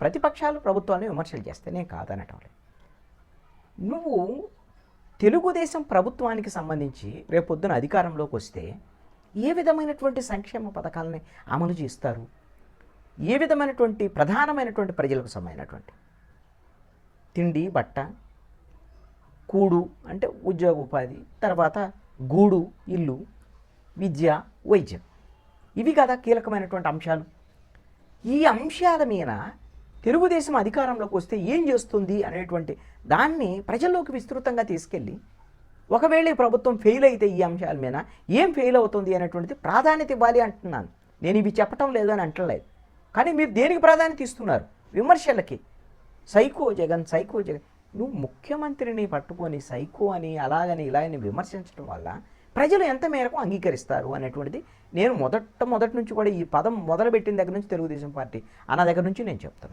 ప్రతిపక్షాలు ప్రభుత్వాన్ని విమర్శలు చేస్తే నేను కాదనటం లేదు. నువ్వు తెలుగుదేశం ప్రభుత్వానికి సంబంధించి రేపొద్దున అధికారంలోకి వస్తే ఏ విధమైనటువంటి సంక్షేమ పథకాలని అమలు చేస్తారు, ఏ విధమైనటువంటి ప్రధానమైనటువంటి ప్రజలకు సంబంధించినటువంటి తిండి, బట్ట, కూడు అంటే ఉద్యోగ ఉపాధి, తర్వాత గూడు, ఇల్లు, విద్య, వైద్యం, ఇవి కదా కీలకమైనటువంటి అంశాలు. ఈ అంశాల మీద తెలుగుదేశం అధికారంలోకి వస్తే ఏం చేస్తుంది అనేటువంటి దాన్ని ప్రజల్లోకి విస్తృతంగా తీసుకెళ్ళి, ఒకవేళ ఈ ప్రభుత్వం ఫెయిల్ అయితే ఈ అంశాల మీద ఏం ఫెయిల్ అవుతుంది అనేటువంటిది ప్రాధాన్యత ఇవ్వాలి అంటున్నాను. నేను ఇవి చెప్పటం లేదని అంటలేదు, కానీ మీరు దేనికి ప్రాధాన్యత ఇస్తున్నారు? విమర్శలకి. Psycho Jagan, psycho Jagan. నువ్వు ముఖ్యమంత్రిని పట్టుకొని సైకో అని అలాగని ఇలాగని విమర్శించడం వల్ల ప్రజలు ఎంత మేరకు అంగీకరిస్తారు అనేటువంటిది నేను మొదటి నుంచి కూడా ఈ పదం మొదలుపెట్టిన దగ్గర నుంచి తెలుగుదేశం పార్టీ అన్న దగ్గర నుంచి నేను చెప్తున్నాను.